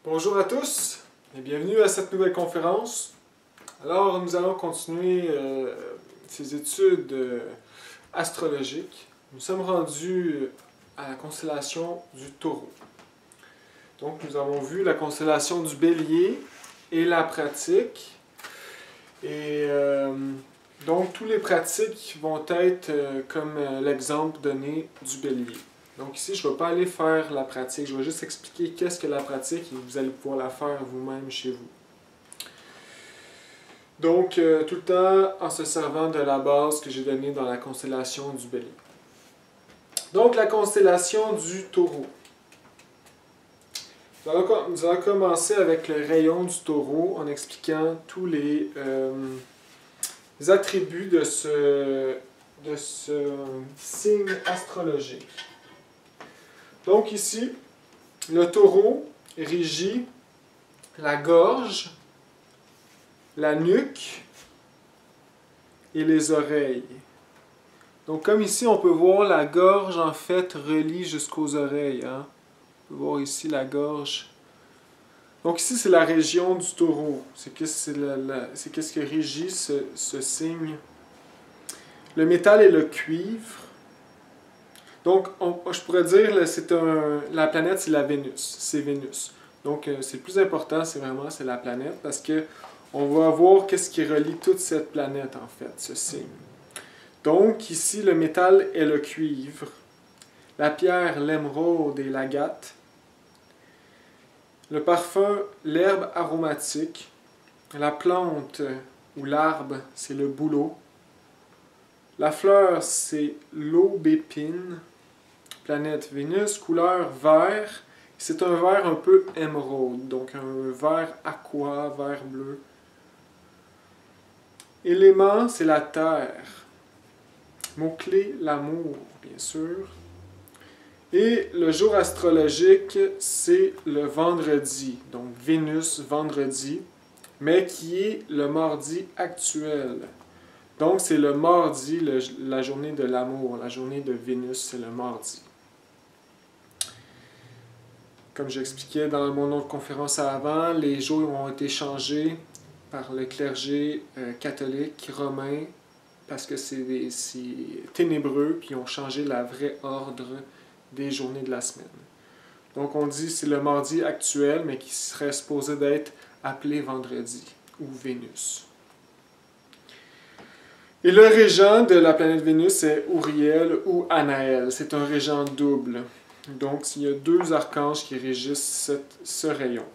Bonjour à tous et bienvenue à cette nouvelle conférence. Alors, nous allons continuer ces études astrologiques. Nous sommes rendus à la constellation du Taureau. Donc, nous avons vu la constellation du Bélier et la pratique. Et donc, tous les pratiques vont être comme l'exemple donné du Bélier. Donc ici, je ne vais pas aller faire la pratique, je vais juste expliquer qu'est-ce que la pratique et vous allez pouvoir la faire vous-même chez vous. Donc, tout le temps en se servant de la base que j'ai donnée dans la constellation du Bélier. Donc, la constellation du Taureau. Nous allons commencer avec le rayon du Taureau en expliquant tous les attributs de ce signe astrologique. Donc ici, le Taureau régit la gorge, la nuque et les oreilles. Donc comme ici, on peut voir la gorge en fait relie jusqu'aux oreilles. Hein? On peut voir ici la gorge. Donc ici, c'est la région du Taureau. C'est qu'est-ce que régit ce signe. Le métal est le cuivre. Donc, je pourrais dire, la planète, c'est la Vénus. C'est Vénus. Donc, c'est le plus important, c'est la planète, parce que on va voir qu'est-ce qui relie toute cette planète, en fait, ce signe. Donc, ici, le métal est le cuivre, la pierre, l'émeraude et l'agate, le parfum, l'herbe aromatique, la plante ou l'arbre, c'est le bouleau, la fleur, c'est l'aubépine, planète Vénus, couleur vert. C'est un vert un peu émeraude, donc un vert aqua, vert bleu. Élément, c'est la terre. Mot-clé, l'amour, bien sûr. Et le jour astrologique, c'est le vendredi, donc Vénus, vendredi, mais qui est le mardi actuel. Donc, c'est le mardi, la journée de l'amour, la journée de Vénus, c'est le mardi. Comme j'expliquais dans mon autre conférence avant, les jours ont été changés par le clergé catholique romain parce que c'est ténébreux, puis ils ont changé la vraie ordre des journées de la semaine. Donc on dit que c'est le mardi actuel, mais qui serait supposé d'être appelé vendredi ou Vénus. Et le régent de la planète Vénus, c'est Uriel ou Anaël. C'est un régent double. Donc, il y a deux archanges qui régissent ce rayon.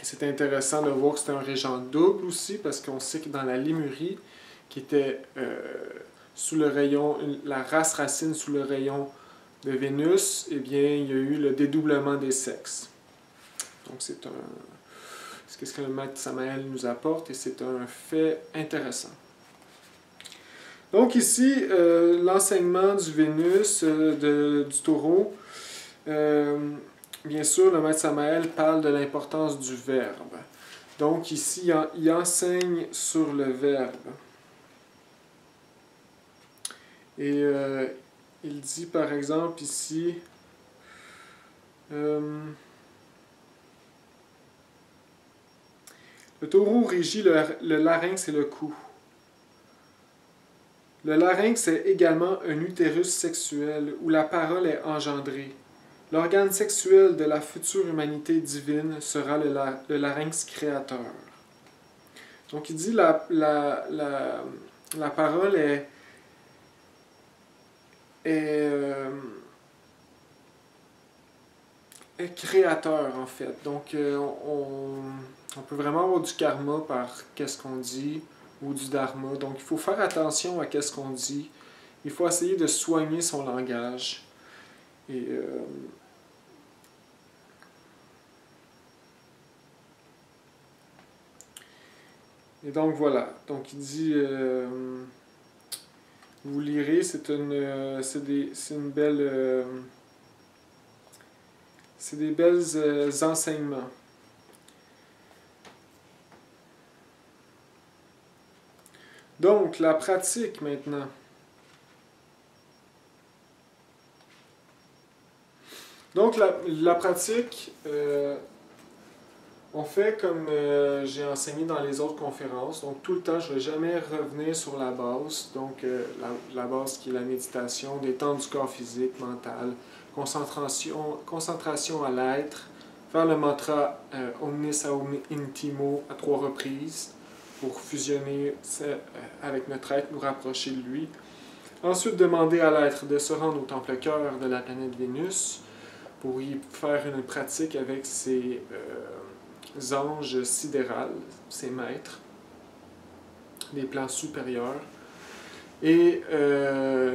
C'est intéressant de voir que c'est un régent double aussi, parce qu'on sait que dans la Lémurie, qui était sous le rayon, la race racine sous le rayon de Vénus, eh bien, il y a eu le dédoublement des sexes. Donc, c'est ce que le maître Samael nous apporte, et c'est un fait intéressant. Donc ici, l'enseignement du Vénus, du Taureau, bien sûr, le maître Samael parle de l'importance du verbe. Donc ici, il enseigne sur le verbe. Et il dit par exemple ici, le Taureau régit le larynx et le cou. Le larynx est également un utérus sexuel où la parole est engendrée. L'organe sexuel de la future humanité divine sera le larynx créateur. Donc il dit la parole est créateur en fait. Donc on peut vraiment avoir du karma par qu'est-ce qu'on dit ou du dharma. Donc il faut faire attention à qu'est-ce qu'on dit. Il faut essayer de soigner son langage. Et donc voilà. Donc il dit, vous lirez, c'est des belles enseignements. Donc, la pratique maintenant. Donc, la pratique, On fait comme j'ai enseigné dans les autres conférences, donc tout le temps, je ne vais jamais revenir sur la base, donc la base qui est la méditation, détente du corps physique, mental, concentration à l'être, faire le mantra Omnis Aum Intimo à 3 reprises pour fusionner avec notre être, nous rapprocher de lui. Ensuite, demander à l'être de se rendre au temple cœur de la planète Vénus pour y faire une pratique avec ses anges sidérales, ses maîtres, des plans supérieurs. Et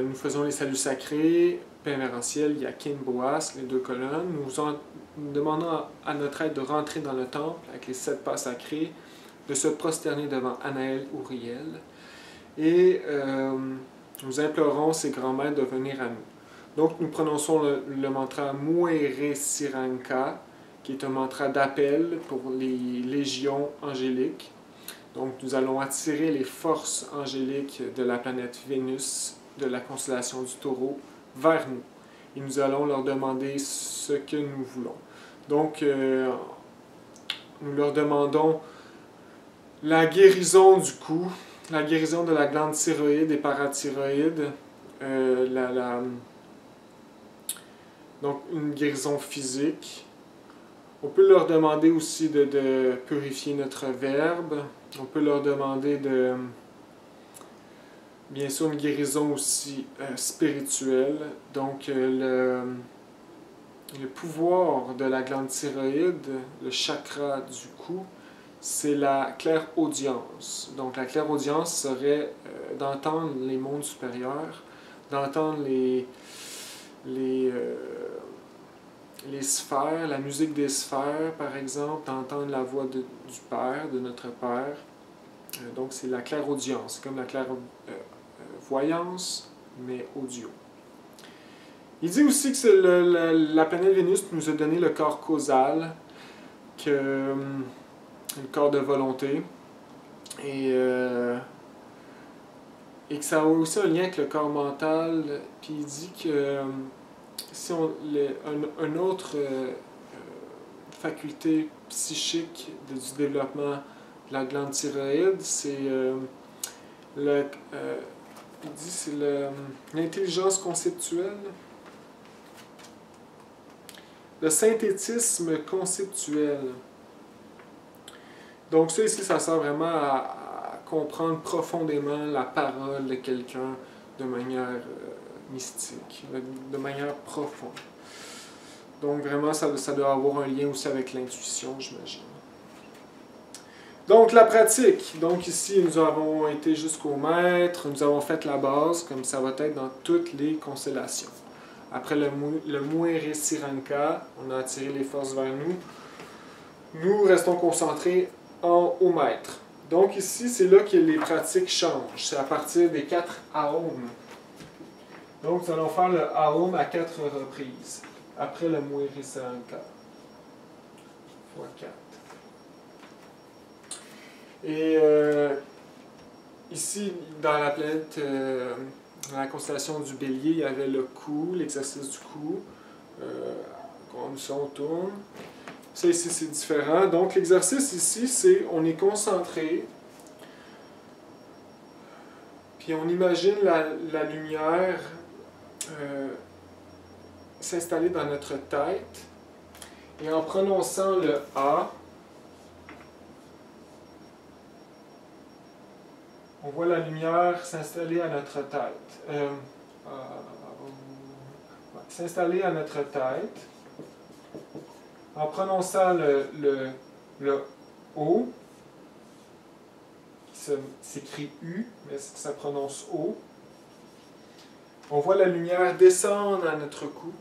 nous faisons les saluts sacrés, Père Mérantiel, Yakin, Boas, les 2 colonnes. Nous demandons à notre être de rentrer dans le temple avec les 7 pas sacrés, de se prosterner devant Anaël Uriel. Et nous implorons ces grands maîtres de venir à nous. Donc nous prononçons le mantra Muere Siranka, qui est un mantra d'appel pour les légions angéliques. Donc nous allons attirer les forces angéliques de la planète Vénus, de la constellation du Taureau, vers nous. Et nous allons leur demander ce que nous voulons. Donc nous leur demandons la guérison du cou, la guérison de la glande thyroïde et parathyroïde, donc une guérison physique. On peut leur demander aussi de purifier notre verbe. On peut leur demander bien sûr, une guérison aussi spirituelle. Donc, le pouvoir de la glande thyroïde, le chakra du cou, c'est la clairaudience. Donc, la clairaudience serait d'entendre les mondes supérieurs, d'entendre les sphères, la musique des sphères, par exemple, d'entendre la voix du Père, de notre Père. Donc, c'est la clairaudience, c'est comme la clairvoyance, mais audio. Il dit aussi que la planète Vénus nous a donné le corps causal, le corps de volonté, et que ça a aussi un lien avec le corps mental. Puis il dit que si une autre faculté psychique du développement de la glande thyroïde, c'est l'intelligence conceptuelle, le synthétisme conceptuel. Donc ça ici, ça sert vraiment à comprendre profondément la parole de quelqu'un de manière mystique, de manière profonde. Donc vraiment, ça doit avoir un lien aussi avec l'intuition, j'imagine. Donc la pratique. Donc ici, nous avons été jusqu'au maître, nous avons fait la base, comme ça va être dans toutes les constellations. Après le Muere Siranka, on a attiré les forces vers nous. Nous restons concentrés au maître. Donc ici, c'est là que les pratiques changent. C'est à partir des 4 Aum. Donc nous allons faire le Aum à 4 reprises. Après le Muere Siranka. Fois 4. Et ici, dans la planète, dans la constellation du Bélier, il y avait le cou, l'exercice du cou. Comme ça, on tourne. Ça ici, c'est différent. Donc l'exercice ici, c'est on est concentré, puis on imagine la lumière s'installer dans notre tête, et en prononçant le A, on voit la lumière s'installer à notre tête. S'installer à notre tête. En prononçant le O, qui s'écrit U, mais ça prononce O, on voit la lumière descendre à notre cou.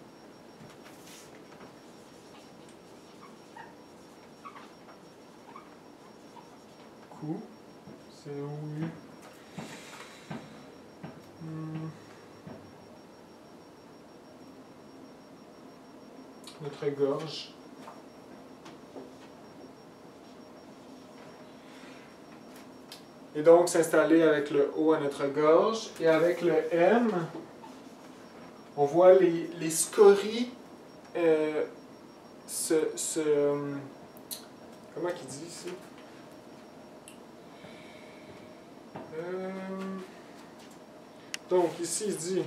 Cou, c'est O, U. Notre gorge. Et donc s'installer avec le O à notre gorge. Et avec le M, on voit les scories Comment qu'il dit ici? Donc, ici, il dit,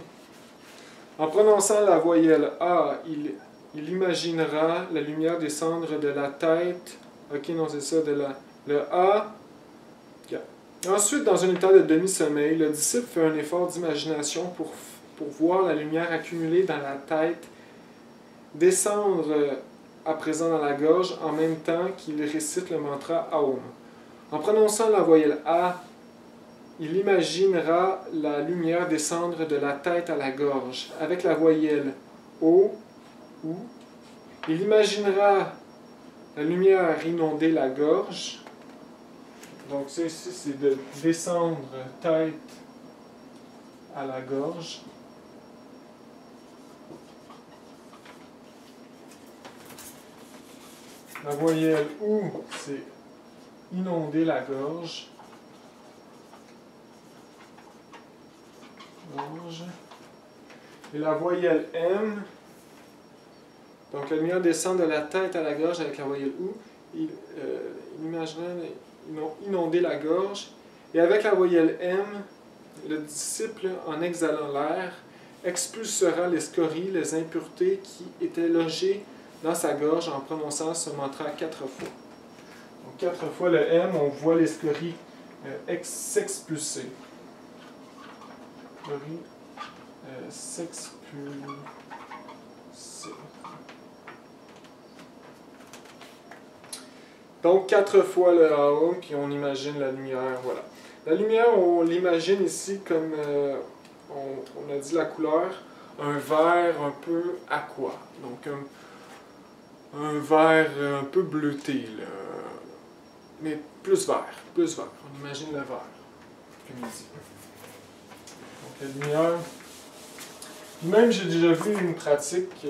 en prononçant la voyelle A, il imaginera la lumière descendre de la tête. Ok, non, c'est ça, le A. Okay. Ensuite, dans un état de demi-sommeil, le disciple fait un effort d'imagination pour voir la lumière accumulée dans la tête, descendre à présent dans la gorge en même temps qu'il récite le mantra Aum. En prononçant la voyelle A, il imaginera la lumière descendre de la tête à la gorge. Avec la voyelle O, ou, il imaginera la lumière inonder la gorge. Donc ça ici, c'est de descendre tête à la gorge. La voyelle OU, c'est inonder la gorge. Et la voyelle M, donc la lumière descend de la tête à la gorge avec la voyelle OU. Il imaginera inonder la gorge. Et avec la voyelle M, le disciple, en exhalant l'air, expulsera les scories, les impuretés qui étaient logées dans sa gorge en prononçant ce mantra 4 fois. Donc 4 fois le M, on voit les scories s'expulser. Scories s'expulser. Donc 4 fois le Aum, puis on imagine la lumière, voilà. La lumière, on l'imagine ici comme, on a dit la couleur, un vert un peu aqua. Donc un vert un peu bleuté, là. Mais plus vert, plus vert. On imagine le vert, comme ici. Donc la lumière. Même j'ai déjà vu une pratique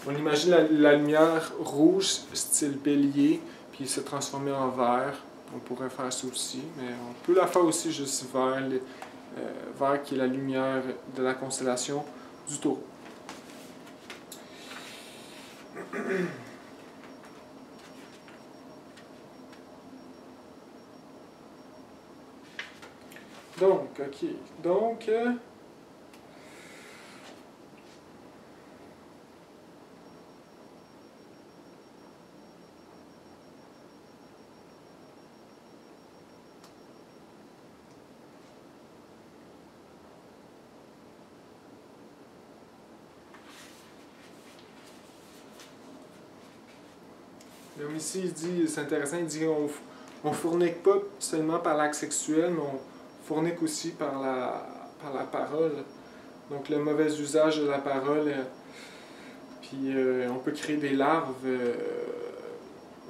on imagine la lumière rouge, style bélier, puis se transformer en vert. On pourrait faire ça aussi, mais on peut la faire aussi juste vert, vert qui est la lumière de la constellation du Taureau. Donc, ok. Donc, comme ici, il dit, c'est intéressant, il dit on ne fournique pas seulement par l'acte sexuel, mais on fournique aussi par la parole. Donc le mauvais usage de la parole, puis on peut créer des larves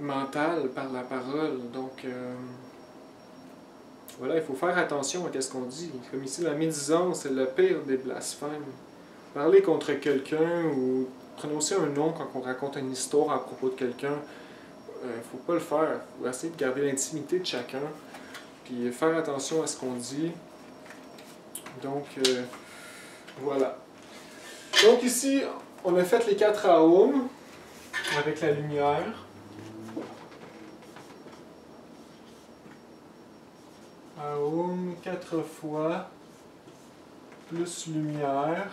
mentales par la parole. Donc voilà, il faut faire attention à ce qu'on dit. Comme ici, la médisance, c'est le pire des blasphèmes. Parler contre quelqu'un ou prononcer un nom quand on raconte une histoire à propos de quelqu'un, il ne faut pas le faire. Il faut essayer de garder l'intimité de chacun, puis faire attention à ce qu'on dit. Donc, voilà. Donc ici, on a fait les 4 Aum avec la lumière. Aum 4 fois, plus lumière,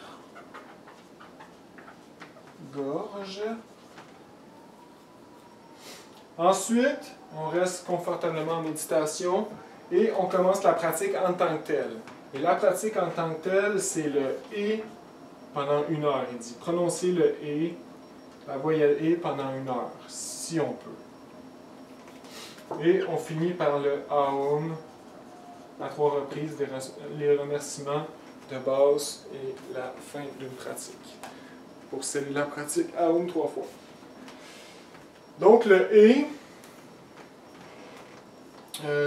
gorge. Ensuite, on reste confortablement en méditation et on commence la pratique en tant que telle. Et la pratique en tant que telle, c'est le « et » pendant 1 heure. Il dit prononcer le « et », la voyelle « et » pendant 1 heure, si on peut. Et on finit par le « Aum » à 3 reprises, les remerciements de base et la fin d'une pratique. Pour sceller la pratique, Aum 3 fois. Donc le « et »,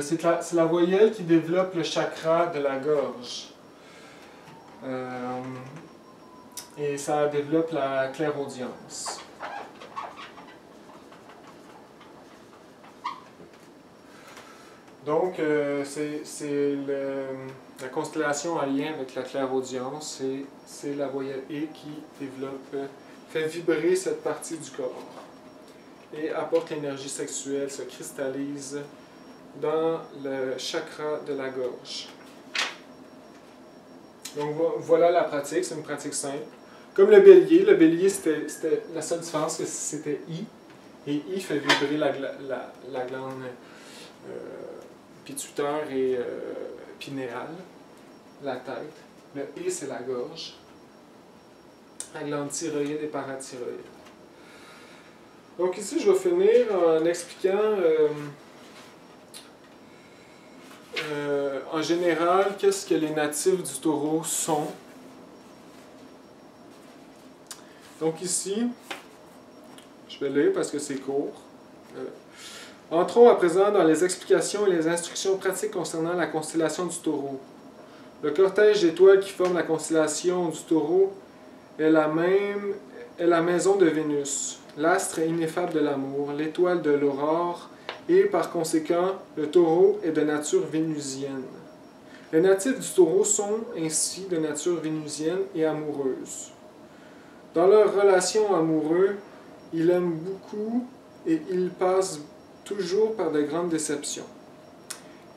c'est la voyelle qui développe le chakra de la gorge. Et ça développe la clairaudience. Donc, c'est la constellation en lien avec la clairaudience, c'est la voyelle « et » qui développe, fait vibrer cette partie du corps. et apporte l'énergie sexuelle, se cristallise dans le chakra de la gorge. Donc voilà la pratique, c'est une pratique simple. Comme le bélier c'était la seule différence que c'était I, et I fait vibrer la glande pituitaire et pinéale, la tête. Le I c'est la gorge, la glande thyroïde et parathyroïde. Donc ici je vais finir en expliquant en général qu'est-ce que les natifs du taureau sont. Donc ici, je vais lire parce que c'est court. Entrons à présent dans les explications et les instructions pratiques concernant la constellation du taureau. Le cortège d'étoiles qui forme la constellation du taureau est la maison de Vénus, l'astre ineffable de l'amour, l'étoile de l'aurore, et par conséquent, le taureau est de nature vénusienne. Les natifs du taureau sont ainsi de nature vénusienne et amoureuse. Dans leur relation amoureuse, ils aiment beaucoup et ils passent toujours par de grandes déceptions.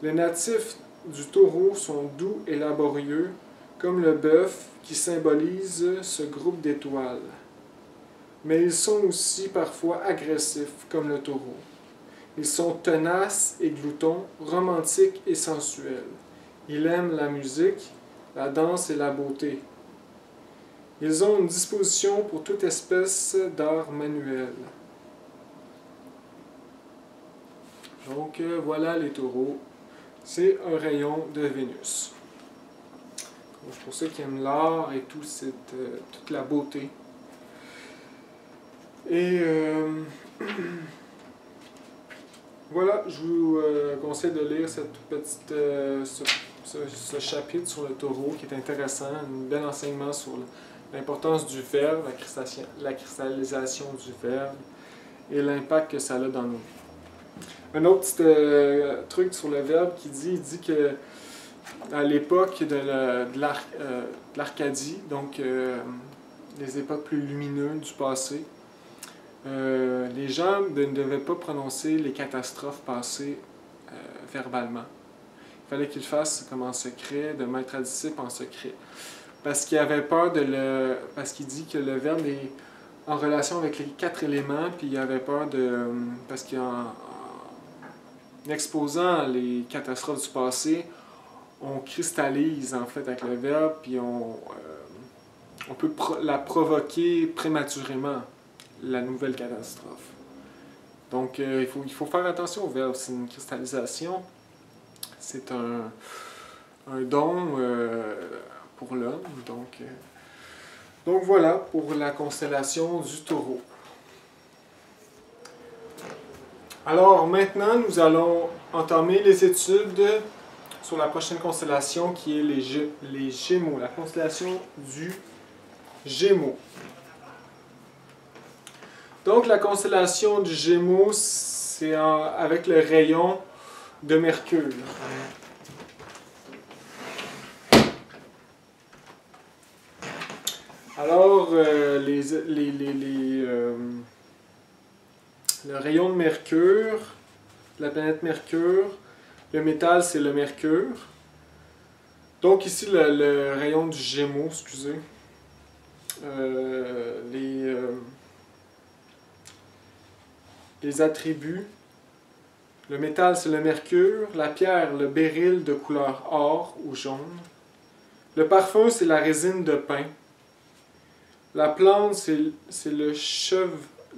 Les natifs du taureau sont doux et laborieux, comme le bœuf qui symbolise ce groupe d'étoiles. Mais ils sont aussi parfois agressifs, comme le taureau. Ils sont tenaces et gloutons, romantiques et sensuels. Ils aiment la musique, la danse et la beauté. Ils ont une disposition pour toute espèce d'art manuel. Donc voilà les taureaux. C'est un rayon de Vénus. Donc, pour ceux qui aiment l'art et toute la beauté. Et voilà, je vous conseille de lire cette petite, ce chapitre sur le taureau qui est intéressant, un bel enseignement sur l'importance du verbe, la cristallisation du verbe et l'impact que ça a dans nos vies. Un autre petit truc sur le verbe il dit que à l'époque de l'Arcadie, donc les époques plus lumineuses du passé, les gens ne devaient pas prononcer les catastrophes passées verbalement. Il fallait qu'ils le fassent comme en secret, de maître à disciple en secret. Parce qu'il avait peur parce qu'il dit que le verbe est en relation avec les 4 éléments, puis il avait peur parce qu'en exposant les catastrophes du passé, on cristallise en fait avec le verbe, puis on peut la provoquer prématurément, la nouvelle catastrophe. Donc il faut faire attention au verbe, c'est une cristallisation, c'est un don pour l'homme. Donc voilà pour la constellation du taureau. Alors maintenant, nous allons entamer les études sur la prochaine constellation qui est les Gémeaux, la constellation du Gémeaux. Donc la constellation du Gémeaux, c'est avec le rayon de Mercure. Alors, le rayon de Mercure, la planète Mercure, le métal c'est le mercure. Donc ici le rayon du Gémeaux, excusez. Les attributs. Le métal c'est le mercure, la pierre le béryl de couleur or ou jaune. Le parfum c'est la résine de pin. La plante c'est le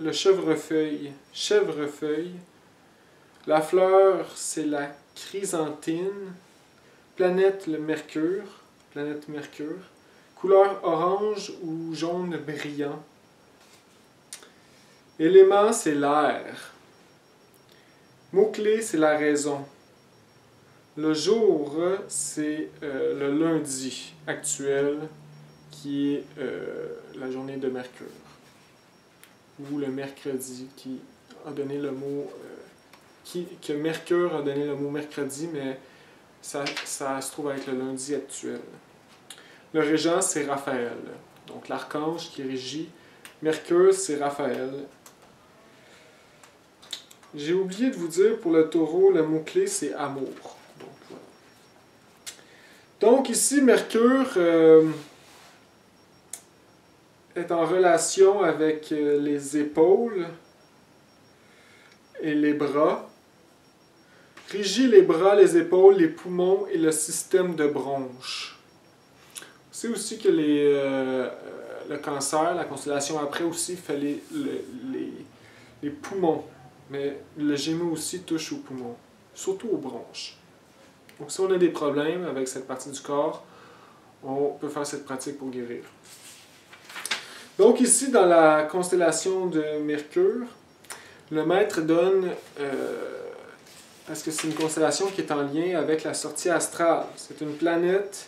chèvrefeuille. La fleur, c'est la chrysanthine. Planète Mercure. Couleur orange ou jaune brillant. Élément, c'est l'air. Mot-clé, c'est la raison. Le jour, c'est le lundi actuel, qui est la journée de Mercure. Ou le mercredi, qui a donné le mot... que Mercure a donné le mot mercredi, mais ça se trouve avec le lundi actuel. Le régent, c'est Raphaël. Donc l'archange qui régit Mercure, c'est Raphaël. J'ai oublié de vous dire, pour le taureau, le mot-clé, c'est amour. Donc, voilà. Donc ici, Mercure est en relation avec les épaules et les bras. Régit les bras, les épaules, les poumons et le système de bronches. C'est aussi que le cancer, la constellation après aussi, fait les poumons. Mais le Gémeaux aussi touche aux poumons, surtout aux bronches. Donc si on a des problèmes avec cette partie du corps, on peut faire cette pratique pour guérir. Donc ici, dans la constellation de Mercure, le maître donne, parce que c'est une constellation qui est en lien avec la sortie astrale. C'est une planète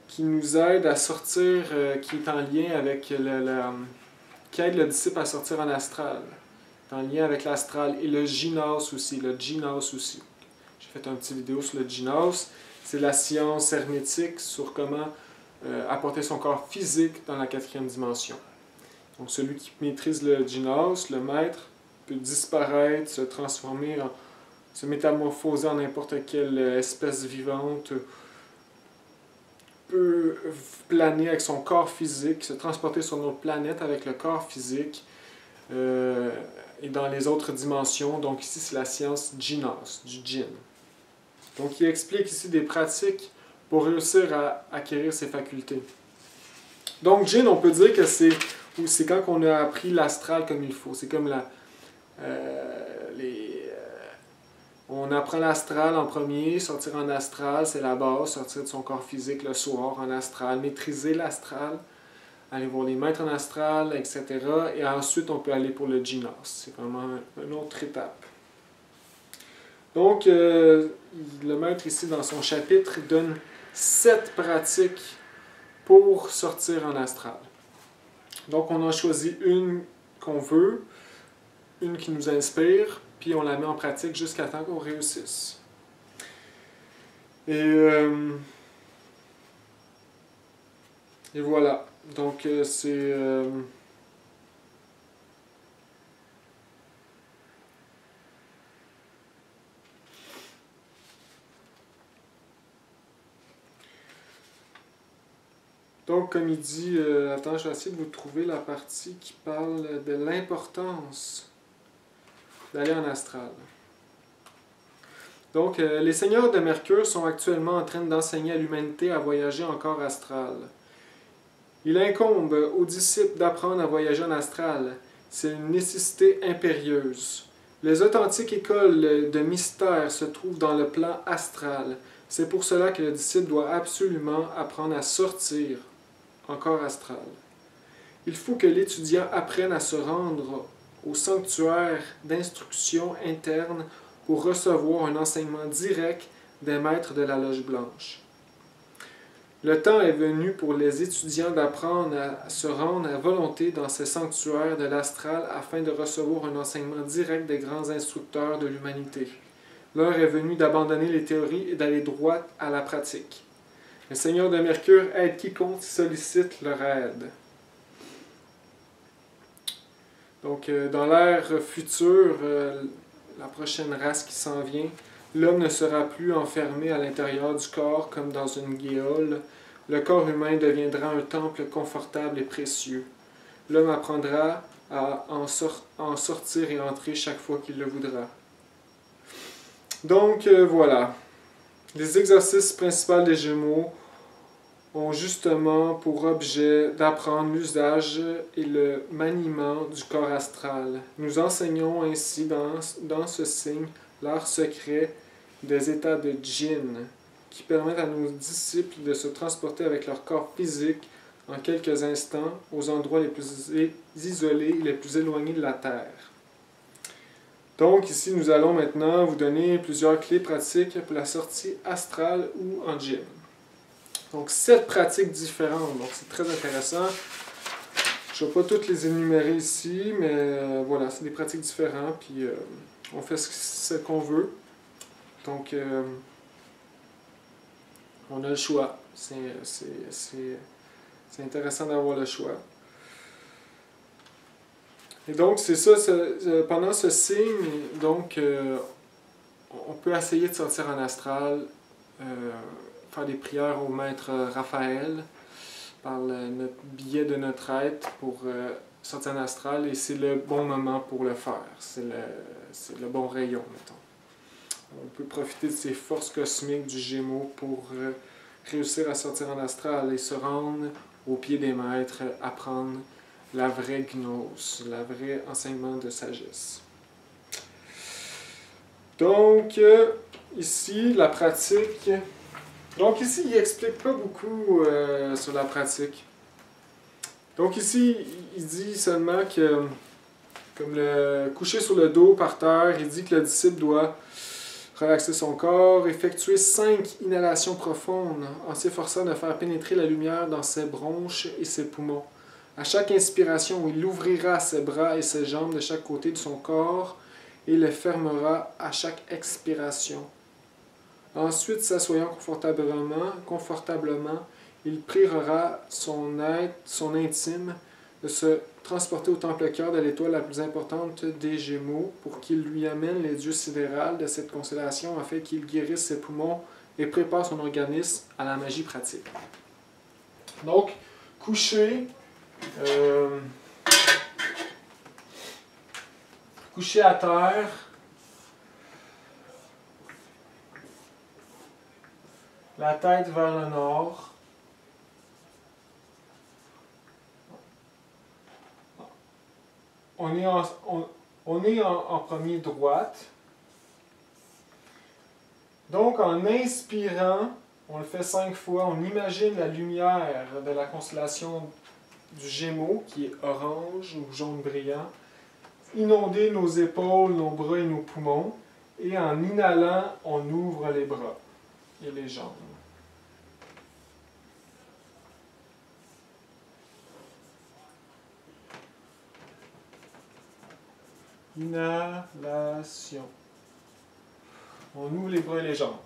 qui nous aide à sortir, qui est en lien avec qui aide le disciple à sortir en astral. En lien avec l'astral et le Gymnos aussi, J'ai fait une petite vidéo sur le Gymnos. C'est la science hermétique sur comment apporter son corps physique dans la 4e dimension. Donc celui qui maîtrise le Gymnos, le maître, peut disparaître, se transformer, se métamorphoser en n'importe quelle espèce vivante, peut planer avec son corps physique, se transporter sur notre planète avec le corps physique, et dans les autres dimensions. Donc ici, c'est la science Gymnos, du djinn. Donc il explique ici des pratiques pour réussir à acquérir ces facultés. Donc djinn, on peut dire que c'est quand on a appris l'astral comme il faut. C'est comme on apprend l'astral en premier, sortir en astral, c'est la base, sortir de son corps physique le soir en astral, maîtriser l'astral, aller voir les maîtres en astral, etc. Et ensuite, on peut aller pour le Gymnos. C'est vraiment une autre étape. Donc, le maître ici, dans son chapitre, donne 7 pratiques pour sortir en astral. Donc, on a choisi une qu'on veut, une qui nous inspire, puis on la met en pratique jusqu'à temps qu'on réussisse. Et voilà. Donc, c'est... Donc, comme il dit, attends, je vais essayer de vous trouver la partie qui parle de l'importance d'aller en astral. Donc, les seigneurs de Mercure sont actuellement en train d'enseigner à l'humanité à voyager en corps astral. Il incombe aux disciples d'apprendre à voyager en astral. C'est une nécessité impérieuse. Les authentiques écoles de mystère se trouvent dans le plan astral. C'est pour cela que le disciple doit absolument apprendre à sortir en corps astral. Il faut que l'étudiant apprenne à se rendre au sanctuaire d'instruction interne pour recevoir un enseignement direct des maîtres de la Loge Blanche. Le temps est venu pour les étudiants d'apprendre à se rendre à volonté dans ce sanctuaire de l'astral afin de recevoir un enseignement direct des grands instructeurs de l'humanité. L'heure est venue d'abandonner les théories et d'aller droit à la pratique. Le Seigneur de Mercure aide quiconque sollicite leur aide. Donc, dans l'ère future, la prochaine race qui s'en vient, l'homme ne sera plus enfermé à l'intérieur du corps comme dans une guéole. Le corps humain deviendra un temple confortable et précieux. L'homme apprendra à en sortir et entrer chaque fois qu'il le voudra. Donc, voilà. Les exercices principaux des Gémeaux ont justement pour objet d'apprendre l'usage et le maniement du corps astral. Nous enseignons ainsi dans ce signe l'art secret des états de djinn, qui permettent à nos disciples de se transporter avec leur corps physique en quelques instants aux endroits les plus isolés et les plus éloignés de la Terre. Donc ici, nous allons maintenant vous donner plusieurs clés pratiques pour la sortie astrale ou en djinn. Donc 7 pratiques différentes, donc c'est très intéressant. Je ne vais pas toutes les énumérer ici, mais voilà, c'est des pratiques différentes, puis on fait ce qu'on veut. Donc, on a le choix. C'est intéressant d'avoir le choix. Et donc, c'est ça, pendant ce signe, donc, on peut essayer de sortir en astral, faire des prières au maître Raphaël par notre biais de notre être pour sortir en astral, et c'est le bon moment pour le faire. C'est le bon rayon, mettons. On peut profiter de ces forces cosmiques du Gémeaux pour réussir à sortir en astral et se rendre au pied des maîtres, apprendre la vraie gnose, la vraie enseignement de sagesse. Donc, ici, la pratique. Donc, ici, il n'explique pas beaucoup sur la pratique. Donc, ici, il dit seulement que, comme le coucher sur le dos par terre, il dit que le disciple doit relaxer son corps, effectuer 5 inhalations profondes en s'efforçant de faire pénétrer la lumière dans ses bronches et ses poumons. À chaque inspiration, il ouvrira ses bras et ses jambes de chaque côté de son corps et les fermera à chaque expiration. Ensuite, s'assoyant confortablement, il priera son intime de se transporter au temple cœur de l'étoile la plus importante des Gémeaux pour qu'il lui amène les dieux sidérales de cette constellation afin qu'il guérisse ses poumons et prépare son organisme à la magie pratique. Donc, coucher à terre, la tête vers le nord. On est en premier droite. Donc, en inspirant, on le fait 5 fois, on imagine la lumière de la constellation du Gémeaux, qui est orange ou jaune brillant, inonder nos épaules, nos bras et nos poumons. Et en inhalant, on ouvre les bras et les jambes. Inhalation. On ouvre les bras et les jambes.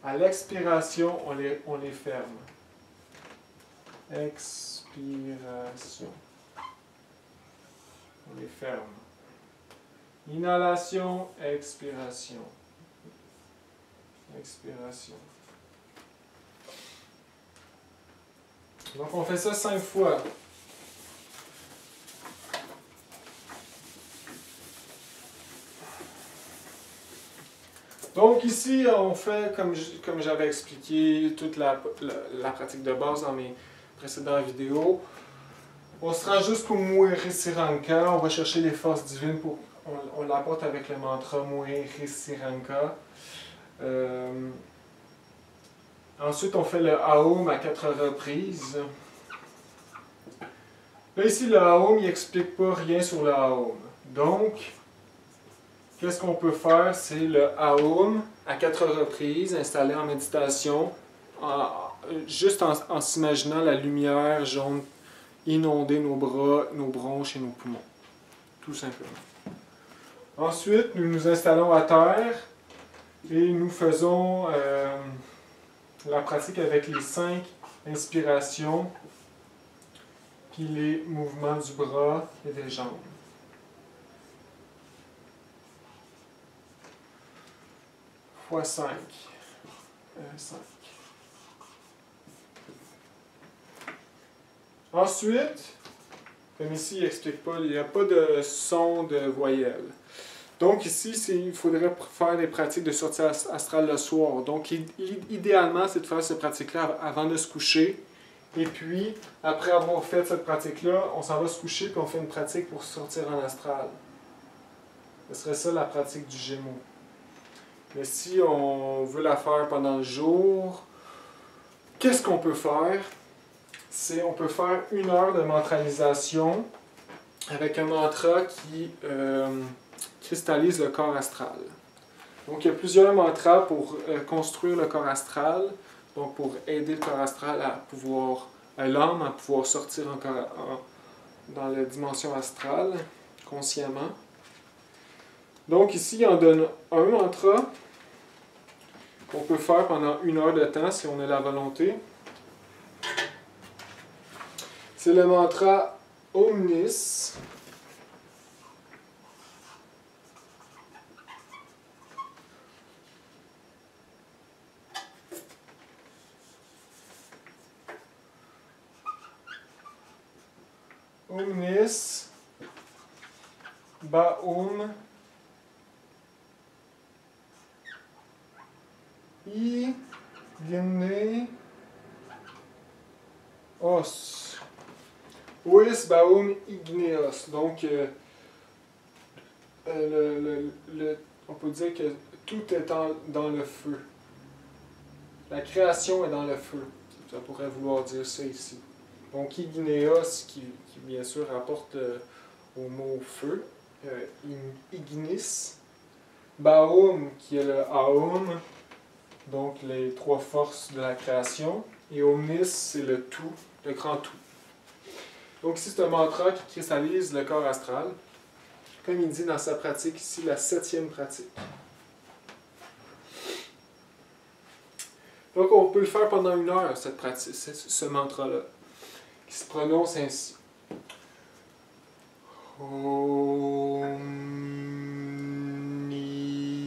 À l'expiration, on les ferme. Expiration. On les ferme. Inhalation, expiration. Expiration. Donc on fait ça 5 fois. Donc ici, on fait, comme j'avais expliqué, toute la pratique de base dans mes précédentes vidéos. On se rend jusqu'au Muirisiranka, on va chercher les forces divines, on l'apporte avec le mantra Muirisiranka. Ensuite, on fait le Aum à 4 reprises. Là, ici, le Aum, il n'explique pas rien sur le Aum. Donc, qu'est-ce qu'on peut faire? C'est le Aum à 4 reprises, installé en méditation, juste en s'imaginant la lumière jaune inonder nos bras, nos bronches et nos poumons. Tout simplement. Ensuite, nous nous installons à terre et nous faisons la pratique avec les 5 inspirations puis les mouvements du bras et des jambes. Fois 5. 5. Ensuite, comme ici, il n'explique pas, il n'y a pas de son de voyelle. Donc ici, il faudrait faire des pratiques de sortie astrale le soir. Donc idéalement, c'est de faire cette pratique-là avant de se coucher. Et puis, après avoir fait cette pratique-là, on s'en va se coucher puis on fait une pratique pour sortir en astral. Ce serait ça la pratique du Gémeaux. Mais si on veut la faire pendant le jour, qu'est-ce qu'on peut faire? On peut faire 1 heure de mantralisation avec un mantra qui cristallise le corps astral. Donc, il y a plusieurs mantras pour construire le corps astral, donc pour aider le corps astral l'âme à pouvoir sortir dans la dimension astrale, consciemment. Donc, ici, il en donne un mantra qu'on peut faire pendant 1 heure de temps si on a la volonté. c'est le mantra Omnis. Omnis Baum Igneos. Ois Baum Igneos. Donc, on peut dire que tout est dans le feu. La création est dans le feu. Ça pourrait vouloir dire ça ici. Donc, Igneos, qui bien sûr rapporte au mot feu. Ignis. Baum, qui est le Aum, donc les trois forces de la création. Et Omnis, c'est le tout, le grand tout. Donc ici, c'est un mantra qui cristallise le corps astral. Comme il dit dans sa pratique ici, la 7e pratique. Donc on peut le faire pendant 1 heure, cette pratique, ce mantra-là, qui se prononce ainsi. Baum Igneos.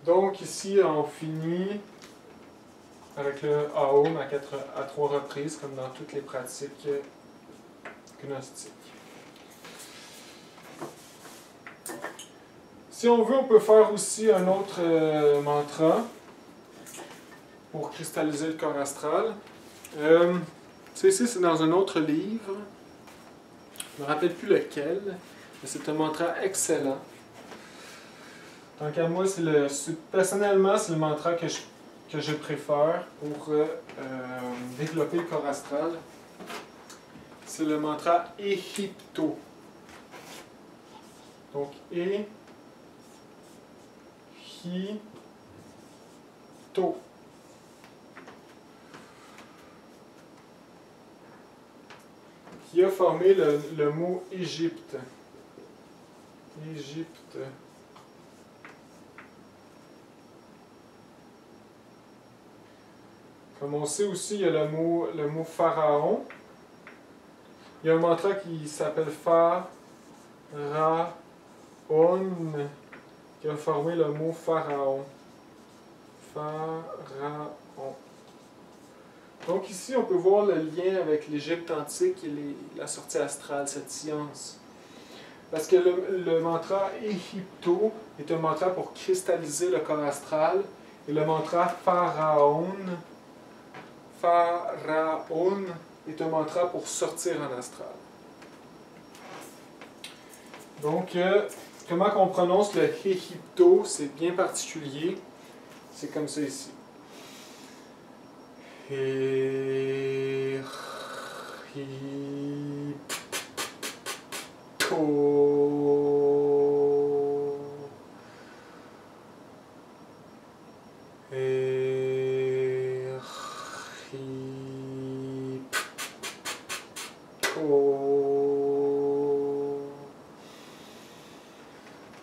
Donc ici on finit avec le Aum à 3 reprises, comme dans toutes les pratiques gnostiques. Si on veut, on peut faire aussi un autre mantra pour cristalliser le corps astral. Ici, c'est dans un autre livre. Je ne me rappelle plus lequel, mais c'est un mantra excellent. Donc à moi, personnellement, c'est le mantra que je préfère pour développer le corps astral. C'est le mantra Ehipto. Donc Ehipto. Qui a formé le mot Égypte. Égypte. Comme on sait aussi, il y a le mot pharaon. Il y a un mantra qui s'appelle Pharaon, qui a formé le mot pharaon. Pharaon. Donc ici, on peut voir le lien avec l'Égypte antique et la sortie astrale, cette science. Parce que le mantra Ehipto est un mantra pour cristalliser le corps astral, et le mantra Pharaon est un mantra pour sortir en astral. Donc, comment on prononce le Ehipto, c'est bien particulier. C'est comme ça ici. Ehipto.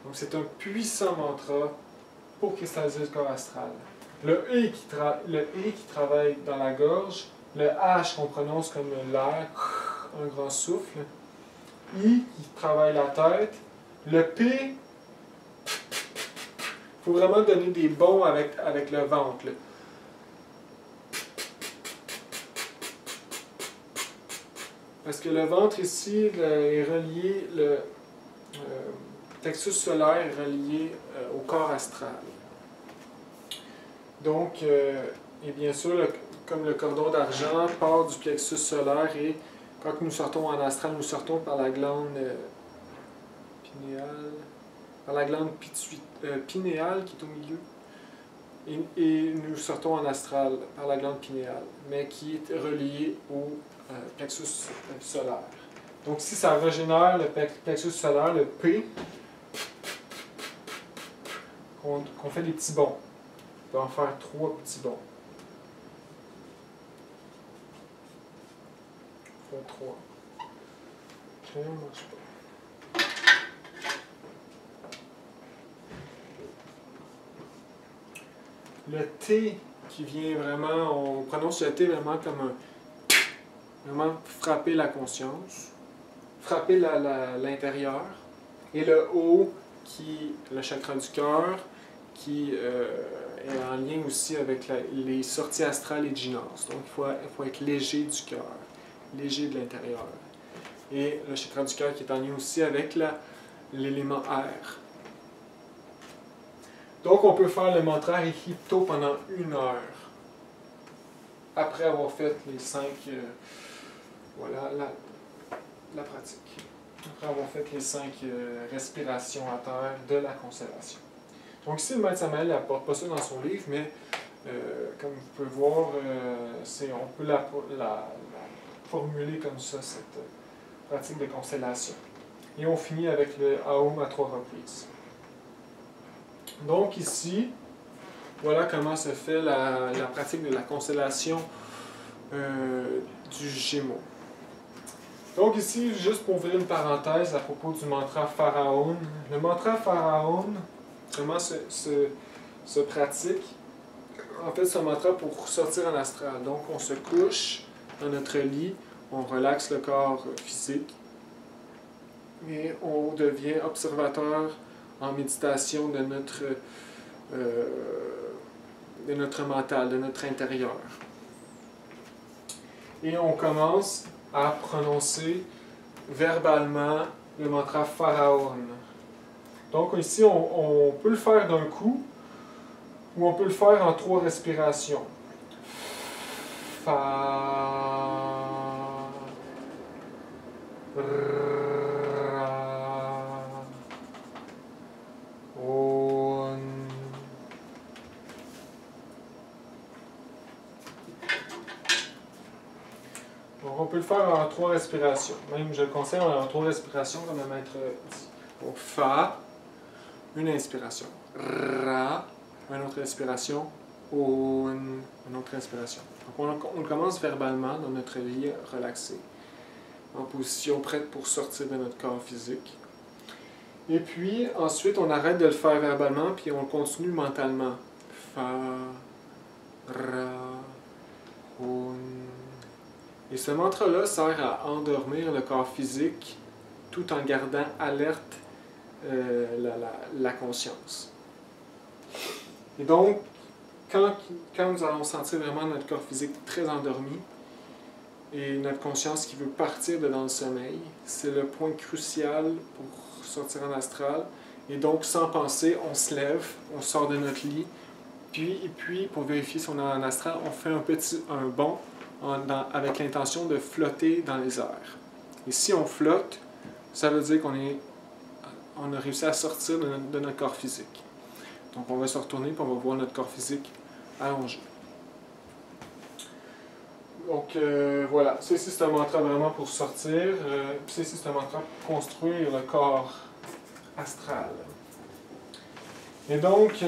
Donc c'est un puissant mantra pour cristalliser le corps astral. Le E qui travaille dans la gorge, le H qu'on prononce comme l'air, un grand souffle, I qui travaille la tête, le P, il faut vraiment donner des bonds avec le ventre. Là. Parce que le ventre ici est relié, le plexus solaire est relié au corps astral. Donc, et bien sûr, comme le cordon d'argent part du plexus solaire et quand nous sortons en astral, nous sortons par la glande pinéale, par la glande pinéale qui est au milieu. et nous sortons en astral par la glande pinéale, mais qui est reliée au plexus solaire. Donc si ça régénère le plexus solaire, le P, qu'on fait des petits bonds. On peut en faire 3 petits bonds. On fait 3. Ok, marche pas. Le T qui vient vraiment, on prononce le T vraiment comme un... Vraiment frapper la conscience, frapper l'intérieur. Et le O, le chakra du cœur, qui est en lien aussi avec les sorties astrales et Jinas. Donc il faut être léger du cœur, léger de l'intérieur. Et le chakra du cœur qui est en lien aussi avec l'élément air. Donc on peut faire le mantra Rihito pendant 1 heure. Après avoir fait les 5... voilà la pratique. Après avoir fait les 5 respirations à terre de la constellation. Donc ici, le maître Samael n'apporte pas ça dans son livre, mais comme vous pouvez voir, on peut la formuler comme ça, cette pratique de constellation. Et on finit avec le Aum à 3 reprises. Donc ici, voilà comment se fait la pratique de la constellation du Gémeaux. Donc ici, juste pour ouvrir une parenthèse à propos du mantra Pharaon. Le mantra Pharaon, comment se pratique? En fait, c'est un mantra pour sortir en astral. Donc on se couche dans notre lit, on relaxe le corps physique et on devient observateur en méditation de notre mental, de notre intérieur. Et on commence à prononcer verbalement le mantra Pharaon. Donc ici, on peut le faire d'un coup, ou on peut le faire en 3 respirations. Donc on peut le faire en 3 respirations. Même je le conseille en 3 respirations comme le maître dit. Donc Fa, une inspiration. Ra, une autre inspiration. On, une autre inspiration. Donc on commence verbalement dans notre lit relaxé, en position prête pour sortir de notre corps physique. Et puis ensuite on arrête de le faire verbalement puis on continue mentalement. Fa, Ra, On. Et ce mantra-là sert à endormir le corps physique tout en gardant alerte la conscience. Et donc, quand nous allons sentir vraiment notre corps physique très endormi et notre conscience qui veut partir de dans le sommeil, c'est le point crucial pour sortir en astral. Et donc, sans penser, on se lève, on sort de notre lit, puis pour vérifier si on est en astral, on fait un bond avec l'intention de flotter dans les airs. Et si on flotte, ça veut dire qu'on a réussi à sortir de notre corps physique. Donc on va se retourner et on va voir notre corps physique allongé. Donc voilà, ça ici c'est un mantra vraiment pour sortir, puis ça ici c'est un mantra pour construire le corps astral. Et donc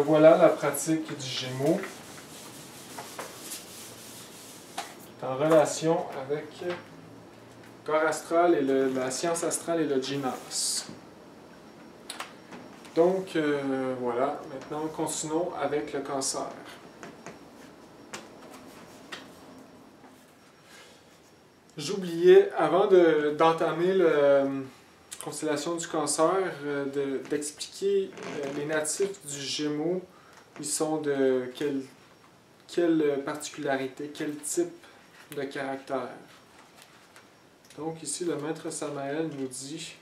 voilà la pratique du Gémeaux en relation avec le corps astral et la science astrale et le Jinas. Donc voilà, maintenant continuons avec le cancer. J'oubliais, avant d'entamer la constellation du cancer, d'expliquer les natifs du Gémeaux, ils sont de quelle particularité, quel type de caractère. Donc ici, le maître Samael nous dit...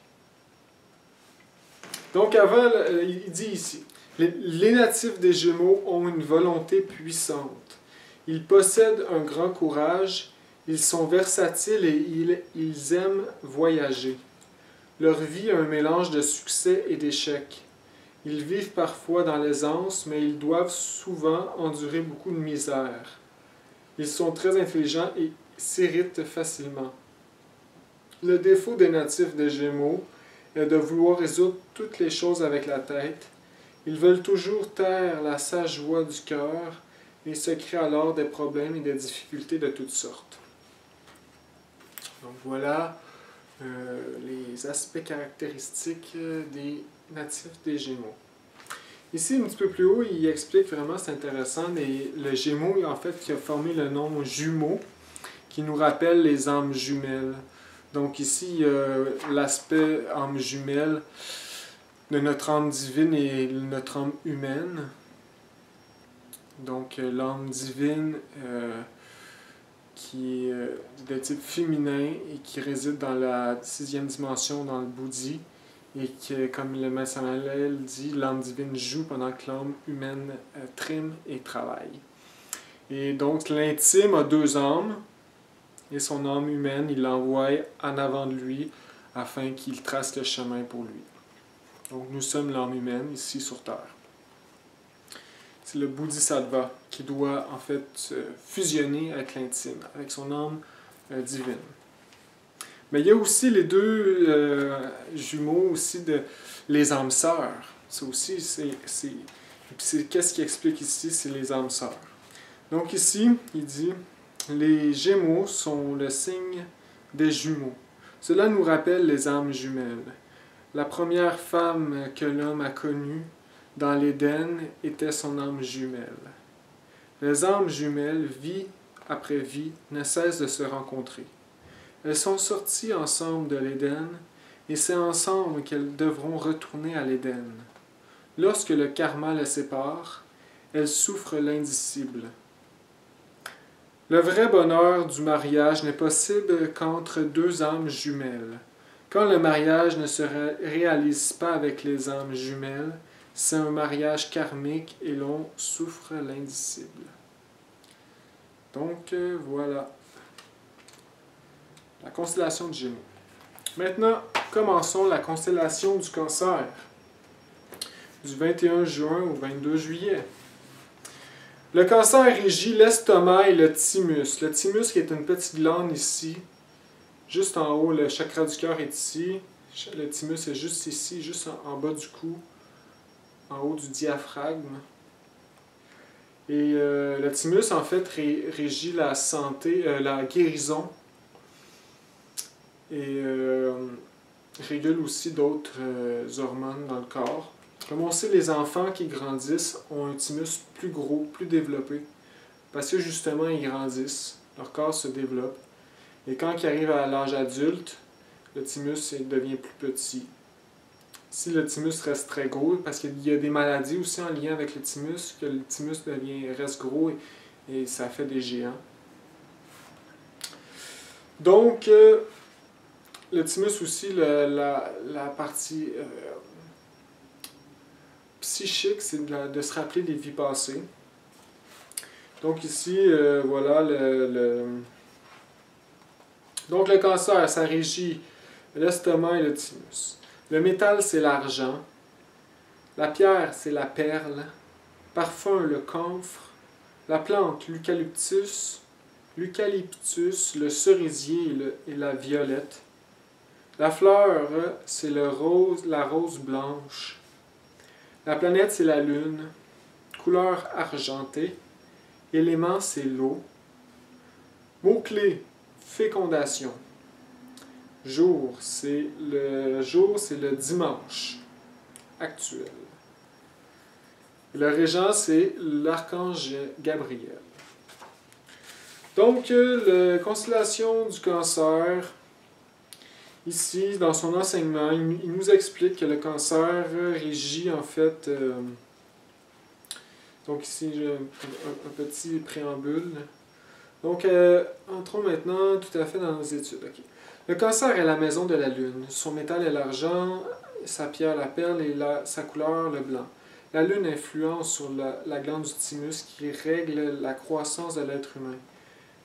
Donc avant, il dit ici, les natifs des Gémeaux ont une volonté puissante. Ils possèdent un grand courage, ils sont versatiles et ils aiment voyager. Leur vie est un mélange de succès et d'échecs. Ils vivent parfois dans l'aisance, mais ils doivent souvent endurer beaucoup de misère. Ils sont très intelligents et s'irritent facilement. Le défaut des natifs des Gémeaux est de vouloir résoudre toutes les choses avec la tête. Ils veulent toujours taire la sage voix du cœur et se créent alors des problèmes et des difficultés de toutes sortes. Donc voilà les aspects caractéristiques des natifs des Gémeaux. Ici, un petit peu plus haut, il explique vraiment, c'est intéressant, le Gémeaux, en fait, qui a formé le nom jumeau, qui nous rappelle les âmes jumelles. Donc ici, l'aspect âme jumelle de notre âme divine et notre âme humaine. Donc l'âme divine qui est de type féminin et qui réside dans la 6e dimension dans le Bouddhi et que, comme le Maître Samael dit, l'âme divine joue pendant que l'âme humaine trime et travaille. Et donc l'intime a 2 âmes et son âme humaine, il l'envoie en avant de lui afin qu'il trace le chemin pour lui. Donc nous sommes l'âme humaine ici sur Terre. C'est le Bodhisattva qui doit en fait fusionner avec l'intime, avec son âme divine. Mais il y a aussi les 2 jumeaux aussi les âmes sœurs. Ça aussi, qu'est-ce qui explique ici, c'est les âmes sœurs. Donc ici, il dit, les Gémeaux sont le signe des jumeaux. Cela nous rappelle les âmes jumelles. La première femme que l'homme a connue dans l'Éden était son âme jumelle. Les âmes jumelles, vie après vie, ne cessent de se rencontrer. Elles sont sorties ensemble de l'Éden, et c'est ensemble qu'elles devront retourner à l'Éden. Lorsque le karma les sépare, elles souffrent l'indicible. Le vrai bonheur du mariage n'est possible qu'entre 2 âmes jumelles. Quand le mariage ne se réalise pas avec les âmes jumelles, c'est un mariage karmique et l'on souffre l'indicible. Donc voilà. La constellation du Gémeaux. Maintenant, commençons la constellation du Cancer. Du 21 juin au 22 juillet. Le Cancer régit l'estomac et le thymus. Le thymus qui est une petite glande ici. Juste en haut, le chakra du cœur est ici. Le thymus est juste ici, juste en bas du cou. En haut du diaphragme. Et le thymus, en fait, régit la santé, la guérison. Et régule aussi d'autres hormones dans le corps. Comme on sait, les enfants qui grandissent ont un thymus plus gros, plus développé. Parce que justement, ils grandissent, leur corps se développe. Et quand ils arrivent à l'âge adulte, le thymus devient plus petit. Si le thymus reste très gros, parce qu'il y a des maladies aussi en lien avec le thymus, que le thymus reste gros et ça fait des géants. Donc, le thymus aussi, la partie psychique, c'est de se rappeler des vies passées. Donc ici, voilà, donc le Cancer, ça régit l'estomac et le thymus. Le métal, c'est l'argent. La pierre, c'est la perle. Parfum, le camphre. La plante, l'eucalyptus. Le cerisier et la violette. La fleur, c'est la rose blanche. La planète, c'est la lune. Couleur argentée. Élément, c'est l'eau. Mots-clés, fécondation. Jour, c'est le dimanche actuel. Le régent, c'est l'archange Gabriel. Donc, la constellation du Cancer, ici, dans son enseignement, il nous explique que le Cancer régit en fait... donc ici, j'ai un petit préambule. Donc, entrons maintenant tout à fait dans nos études. Okay. Le Cancer est la maison de la Lune. Son métal est l'argent, sa pierre la perle et sa couleur le blanc. La Lune influence sur la glande du thymus qui règle la croissance de l'être humain.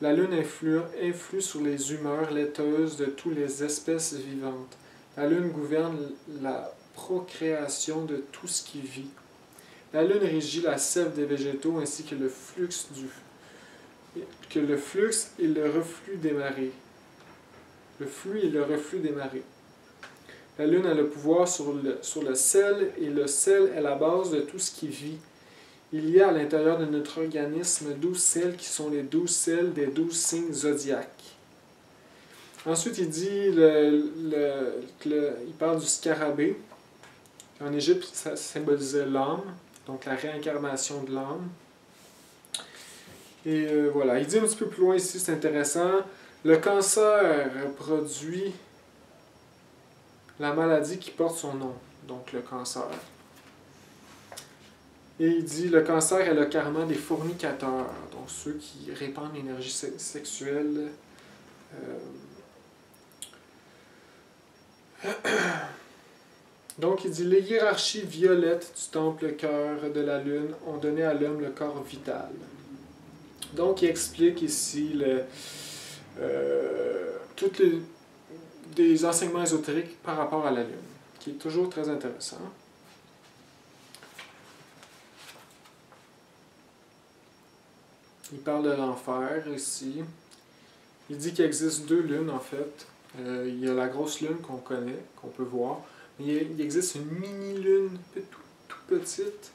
La Lune influe sur les humeurs laiteuses de toutes les espèces vivantes. La Lune gouverne procréation de tout ce qui vit. La lune régit la sève des végétaux ainsi que le flux et le reflux des marées. Le flux et le reflux des marées. La lune a le pouvoir sur le sel, et le sel est la base de tout ce qui vit. Il y a à l'intérieur de notre organisme 12 sels qui sont les 12 sels des 12 signes zodiaques. Ensuite, il dit, il parle du scarabée. En Égypte, ça symbolisait l'âme, donc la réincarnation de l'âme. Et voilà, il dit un petit peu plus loin ici, c'est intéressant, le cancer produit la maladie qui porte son nom, donc le cancer. Et il dit, le cancer est le karma des fornicateurs, donc ceux qui répandent l'énergie sexuelle. Donc il dit, les hiérarchies violettes du temple cœur de la lune ont donné à l'homme le corps vital. Donc il explique ici tous des enseignements ésotériques par rapport à la lune, qui est toujours très intéressant. Il parle de l'enfer ici. Il dit qu'il existe 2 lunes en fait. Il y a la grosse lune qu'on connaît, qu'on peut voir. Mais il existe une mini-lune tout petite,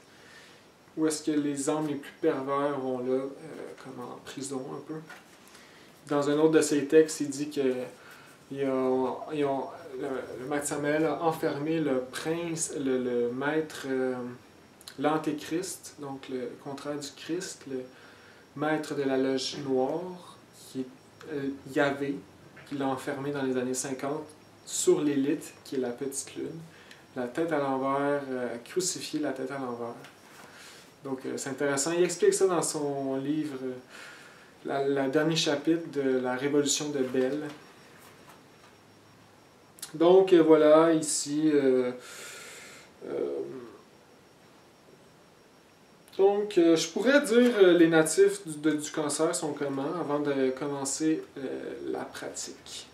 où est-ce que les âmes les plus pervers vont là, comme en prison un peu. Dans un autre de ses textes, il dit que le maître Samael a enfermé le prince, le maître, l'antéchrist, donc le contraire du Christ, le maître de la loge noire, qui est Yahvé, qui l'a enfermé dans les années 50 sur l'élite, qui est la petite lune, la tête à l'envers, crucifié, la tête à l'envers. Donc c'est intéressant. Il explique ça dans son livre, le dernier chapitre de la Révolution de Belle. Donc voilà, ici... Donc, je pourrais dire les natifs du cancer sont comment avant de commencer la pratique.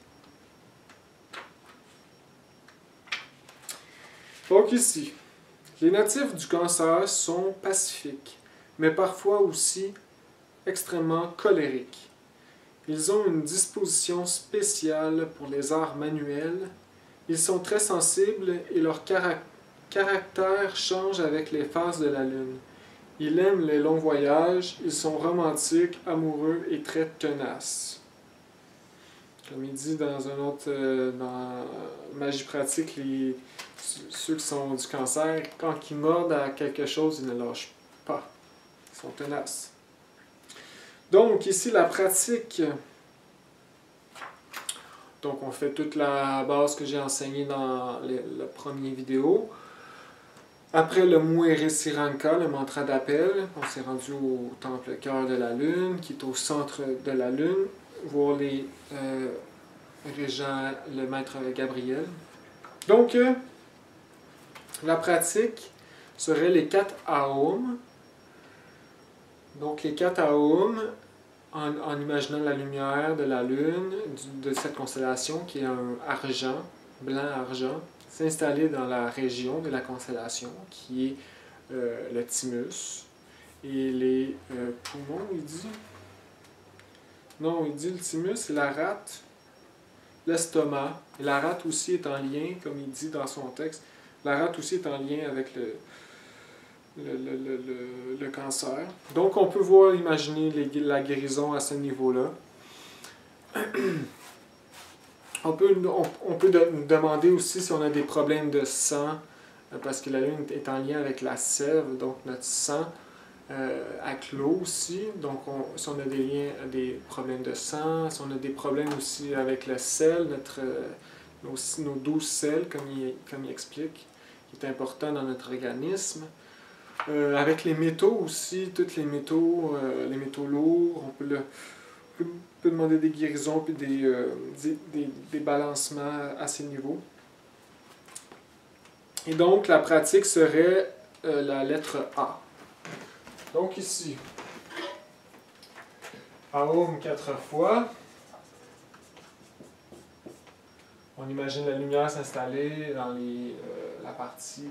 Donc ici, les natifs du cancer sont pacifiques, mais parfois aussi extrêmement colériques. Ils ont une disposition spéciale pour les arts manuels, ils sont très sensibles et leur caractère change avec les phases de la lune. Ils aiment les longs voyages, ils sont romantiques, amoureux et très tenaces. Comme il dit dans un autre, dans Magie pratique, ceux qui sont du cancer, quand ils mordent à quelque chose, ils ne lâchent pas. Ils sont tenaces. Donc ici, la pratique. Donc on fait toute la base que j'ai enseignée dans la première vidéo. Après le Muere Siranka, le mantra d'appel, on s'est rendu au temple cœur de la lune, qui est au centre de la lune, voir les régents, le maître Gabriel. Donc, la pratique serait les 4 Aum. Donc, les 4 Aum, en imaginant la lumière de la lune, de cette constellation, qui est un argent, blanc-argent, s'installer dans la région de la constellation, qui est le thymus, et les poumons, il dit. Non, il dit le thymus, c'est la rate, l'estomac, et la rate aussi est en lien, comme il dit dans son texte, la rate aussi est en lien avec le cancer. Donc on peut imaginer la guérison à ce niveau-là. On peut demander aussi si on a des problèmes de sang, parce que la lune est en lien avec la sève, donc notre sang avec l'eau aussi. Donc si on a des problèmes de sang, si on a des problèmes aussi avec le sel, nos 12 sels, comme il explique, qui est important dans notre organisme. Avec les métaux aussi, tous les métaux lourds, on peut demander des guérisons puis des balancements à ces niveaux. Et donc, la pratique serait la lettre A. Donc ici, Aum 4 fois. On imagine la lumière s'installer dans la partie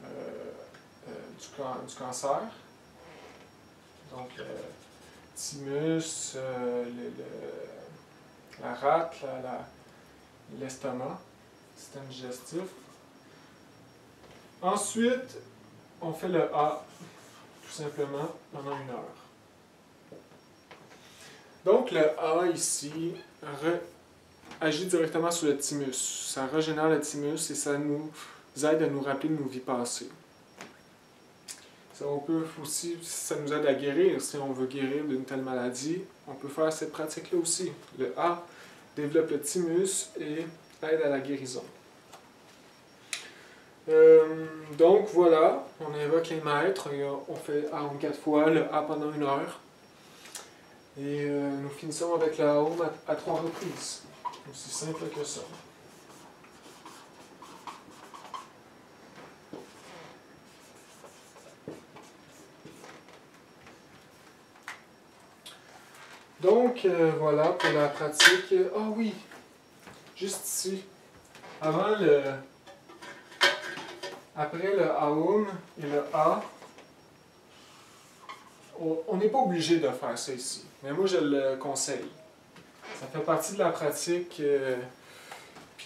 du cancer. Donc, le thymus, la rate, l'estomac, système digestif. Ensuite, on fait le A, tout simplement, pendant 1 heure. Donc, le A ici agit directement sur le thymus. Ça régénère le thymus et ça nous aide à nous rappeler de nos vies passées. Ça, on peut aussi, ça nous aide à guérir. Si on veut guérir d'une telle maladie, on peut faire cette pratique-là aussi. Le A développe le thymus et aide à la guérison. Donc voilà, on invoque les maîtres, et on fait Aum 4 fois, le A pendant 1 heure. Et nous finissons avec le Aum à 3 reprises. Aussi simple que ça. Donc voilà pour la pratique. Ah oui, juste ici. Après le Aum et le A, on n'est pas obligé de faire ça ici. Mais moi, je le conseille. Ça fait partie de la pratique.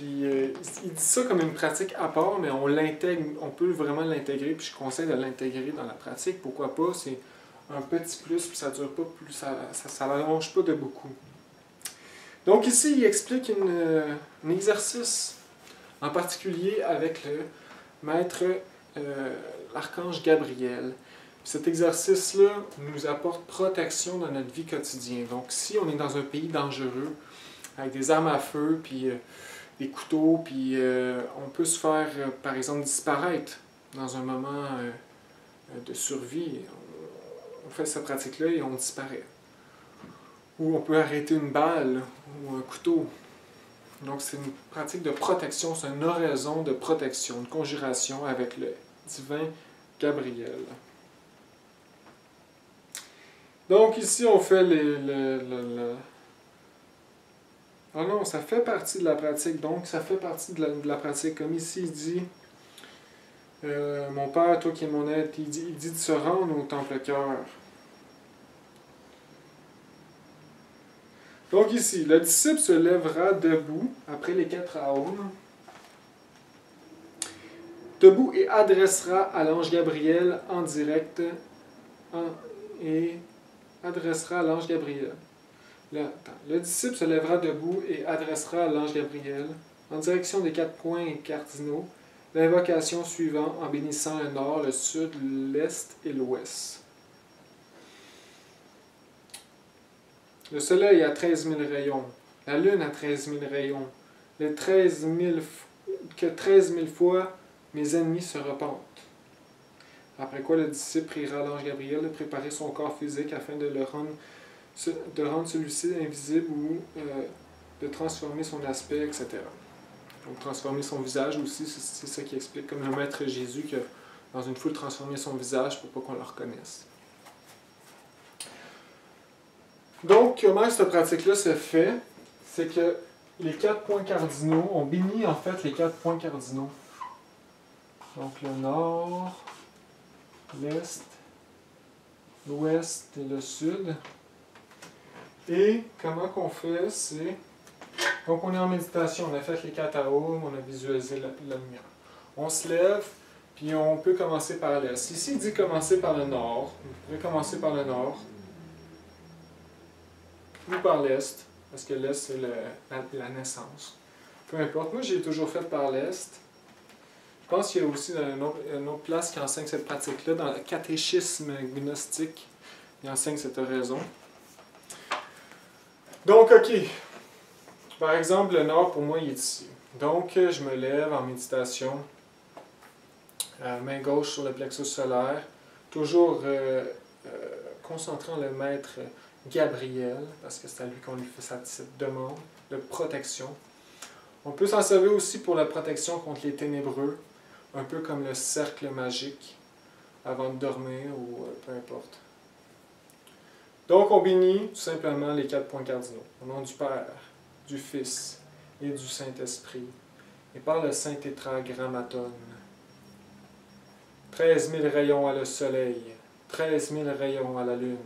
Il dit ça comme une pratique à part, mais on peut vraiment l'intégrer. Puis je conseille de l'intégrer dans la pratique. Pourquoi pas? C'est un petit plus, puis ça dure pas plus, ça n'allonge pas de beaucoup. Donc ici, il explique un exercice, en particulier avec le maître, l'archange Gabriel. Puis cet exercice-là nous apporte protection dans notre vie quotidienne. Donc si on est dans un pays dangereux, avec des armes à feu, puis des couteaux, puis on peut se faire, par exemple, disparaître dans un moment de survie. On fait cette pratique-là et on disparaît. Ou on peut arrêter une balle ou un couteau. Donc c'est une pratique de protection, c'est une oraison de protection, une conjuration avec le divin Gabriel. Donc ici on fait Ah non, ça fait partie de la pratique, donc ça fait partie de la pratique. Comme ici il dit, mon Père, toi qui es mon aide, il dit de se rendre au temple-cœur. Donc ici, le disciple se lèvera debout, après les 4 Aum, debout et adressera à l'ange Gabriel en direct, Le disciple se lèvera debout et adressera à l'ange Gabriel, en direction des 4 points cardinaux, l'invocation suivant en bénissant le nord, le sud, l'est et l'ouest. Le soleil a 13 000 rayons, la lune a 13 000 rayons, que 13 000 fois mes ennemis se repentent. Après quoi le disciple priera l'ange Gabriel de préparer son corps physique afin de rendre celui-ci invisible ou de transformer son aspect, etc. Donc transformer son visage aussi, c'est ça qui explique, comme le Maître Jésus qui a dans une foule transformé son visage pour pas qu'on le reconnaisse. Donc, comment cette pratique-là se fait? C'est que les 4 points cardinaux, on bénit en fait les 4 points cardinaux. Donc le nord, l'est, l'ouest et le sud. Et comment qu'on fait? C'est... Donc on est en méditation, on a fait les 4 Aum, on a visualisé la lumière. On se lève, puis on peut commencer par l'est. Ici, il dit commencer par le nord. Vous pouvez commencer par le nord. Ou par l'est, parce que l'est, c'est la naissance. Peu importe. Moi, j'ai toujours fait par l'est. Je pense qu'il y a aussi une autre place qui enseigne cette pratique-là, dans le catéchisme gnostique. Il enseigne cette oraison. Donc, OK. Par exemple, le nord, pour moi, il est ici. Donc, je me lève en méditation, main gauche sur le plexus solaire, toujours concentrant le maître Gabriel, parce que c'est à lui qu'on lui fait cette demande de protection. On peut s'en servir aussi pour la protection contre les ténébreux, un peu comme le cercle magique, avant de dormir ou peu importe. Donc on bénit tout simplement les 4 points cardinaux, au nom du Père, du Fils et du Saint-Esprit, et par le Saint Tétragrammaton. 13 000 rayons à le soleil, 13 000 rayons à la lune,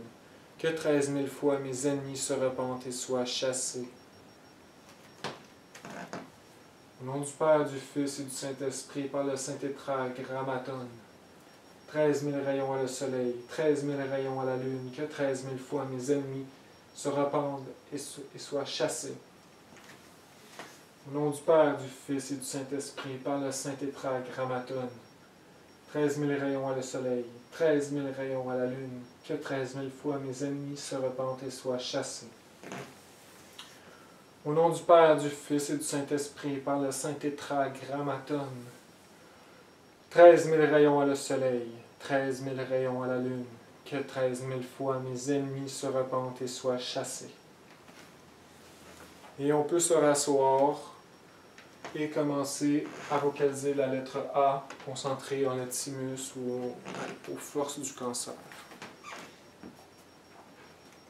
que 13 000 fois mes ennemis se repentent et soient chassés. Au nom du Père, du Fils et du Saint-Esprit, par le Saint-Tétragrammaton, 13 000 rayons à le soleil, 13 000 rayons à la lune, que 13 000 fois mes ennemis se repentent et soient chassés. Au nom du Père, du Fils et du Saint-Esprit, par le Saint-Tétragrammaton, 13 000 rayons à le soleil, 13 000 rayons à la lune, que 13 000 fois mes ennemis se repentent et soient chassés. Au nom du Père, du Fils et du Saint-Esprit, par le Saint-Tétragrammaton, 13 000 rayons à le soleil, 13 000 rayons à la lune, que 13 000 fois mes ennemis se repentent et soient chassés. Et on peut se rasseoir et commencer à vocaliser la lettre A, concentrée en le thymus ou aux forces du cancer.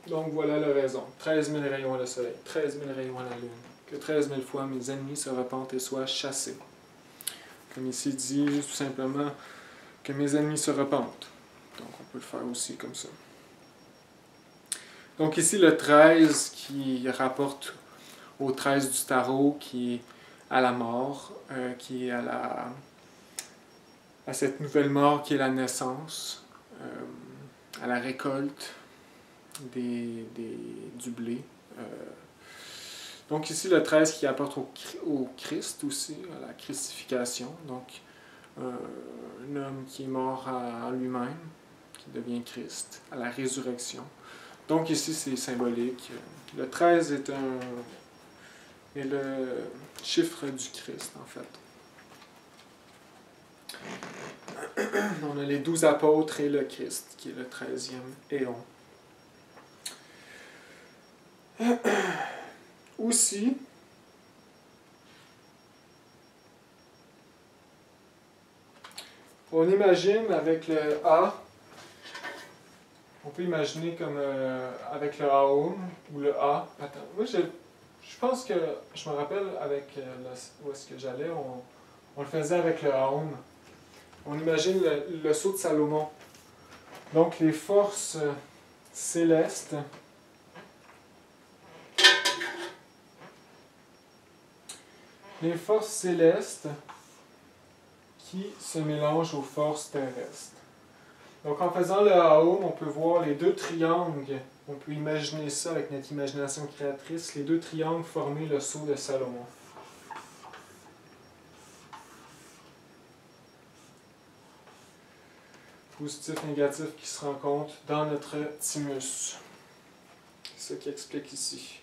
Donc voilà la raison. 13 000 rayons à le soleil, 13 000 rayons à la lune, que 13 000 fois mes ennemis se repentent et soient chassés. Comme ici dit, tout simplement, que mes ennemis se repentent. Donc on peut le faire aussi comme ça. Donc ici le 13 qui rapporte au 13 du tarot, qui est à la mort, qui est à cette nouvelle mort qui est la naissance, à la récolte du blé. Donc ici le 13 qui apporte au Christ aussi, à la christification. Donc un homme qui est mort à lui-même, qui devient Christ, à la résurrection. Donc ici c'est symbolique. Le 13 est le chiffre du Christ en fait. On a les 12 apôtres et le Christ, qui est le 13e éon. Aussi, on imagine avec le A, on peut imaginer comme avec le Aum ou le A. Attends, moi je pense que, je me rappelle avec où est-ce que j'allais, on le faisait avec le Aum. On imagine le sceau de Salomon. Donc les forces célestes qui se mélangent aux forces terrestres. Donc en faisant le Aum, on peut voir les deux triangles. On peut imaginer ça avec notre imagination créatrice. Les deux triangles former le sceau de Salomon. Positif, négatif qui se rencontrent dans notre thymus. C'est ce qui explique ici.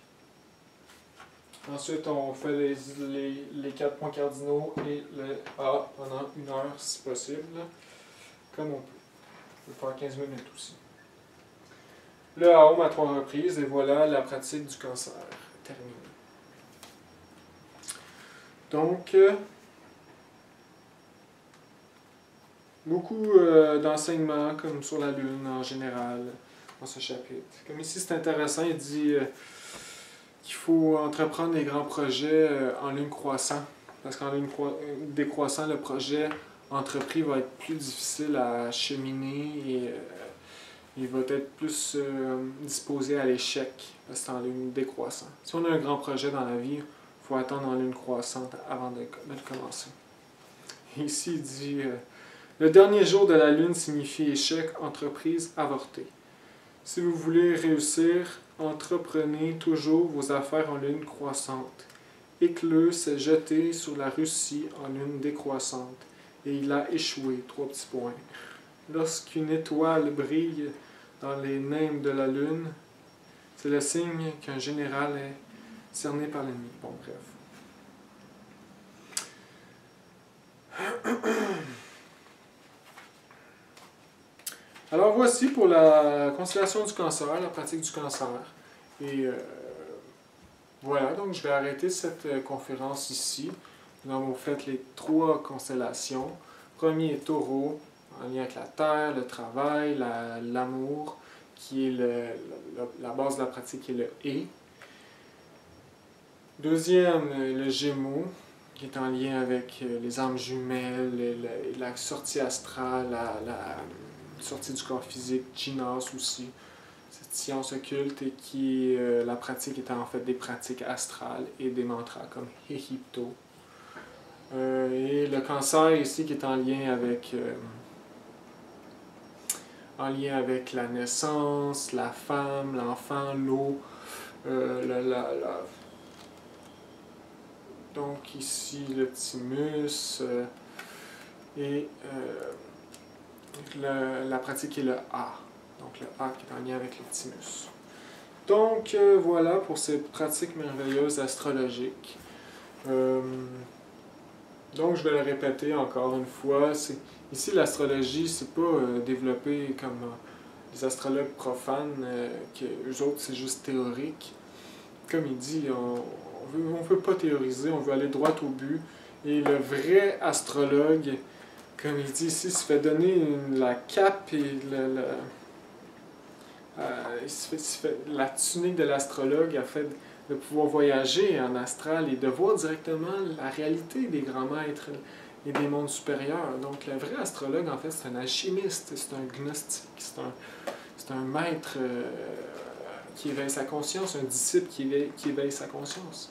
Ensuite, on fait les 4 points cardinaux et le A pendant 1 heure si possible, comme on peut. On peut faire 15 minutes aussi. Le Aum à 3 reprises et voilà la pratique du cancer terminée. Donc, beaucoup d'enseignements comme sur la Lune en général dans ce chapitre. Comme ici c'est intéressant, il dit qu'il faut entreprendre des grands projets en lune croissant. Parce qu'en lune décroissant, le projet entrepris va être plus difficile à cheminer et il va être plus disposé à l'échec parce que c'est en lune décroissant. Si on a un grand projet dans la vie, il faut attendre en lune croissante avant de le commencer. Et ici, il dit le dernier jour de la lune signifie échec, entreprise avortée. Si vous voulez réussir, entreprenez toujours vos affaires en lune croissante. Écleux s'est jeté sur la Russie en lune décroissante, et il a échoué. 3 petits points. Lorsqu'une étoile brille dans les neimes de la lune, c'est le signe qu'un général est cerné par l'ennemi. Bon, bref. Alors voici pour la constellation du cancer, la pratique du cancer. Et voilà, donc je vais arrêter cette conférence ici. Nous avons fait les 3 constellations. Premier est Taureau, en lien avec la terre, le travail, l'amour, qui est la base de la pratique, qui est le « et ». Deuxième, le Gémeaux, qui est en lien avec les âmes jumelles, la sortie astrale, la sortie du corps physique, Jinas aussi, cette science occulte et qui, la pratique étant en fait des pratiques astrales et des mantras comme Hehipto. Et le cancer ici qui est en lien avec la naissance, la femme, l'enfant, l'eau, donc ici le thymus et la pratique est le A. Donc le A qui est en lien avec le thymus. Donc voilà pour cette pratique merveilleuse astrologique. Donc je vais le répéter encore une fois. Ici l'astrologie, c'est pas développé comme les astrologues profanes, que eux autres c'est juste théorique. Comme il dit, on veut pas théoriser, on veut aller droit au but. Et le vrai astrologue, comme il dit ici, se fait donner la cape et la tunique de l'astrologue afin de pouvoir voyager en astral et de voir directement la réalité des grands maîtres et des mondes supérieurs. Donc le vrai astrologue, en fait, c'est un alchimiste, c'est un gnostique, c'est un maître qui éveille sa conscience, un disciple qui éveille sa conscience.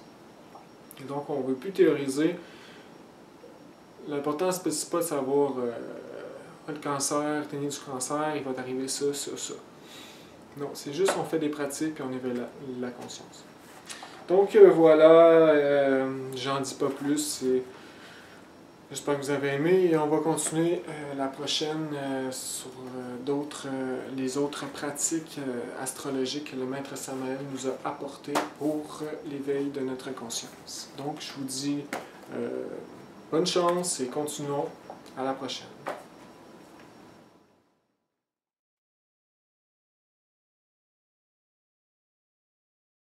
Et donc on ne veut plus théoriser. L'important, c'est pas de savoir le cancer, t'es né du cancer, il va t'arriver ça, ça, ça. Non, c'est juste on fait des pratiques et on éveille la conscience. Donc voilà, j'en dis pas plus. J'espère que vous avez aimé et on va continuer la prochaine sur les autres pratiques astrologiques que le maître Samael nous a apportées pour l'éveil de notre conscience. Donc je vous dis bonne chance et continuons à la prochaine.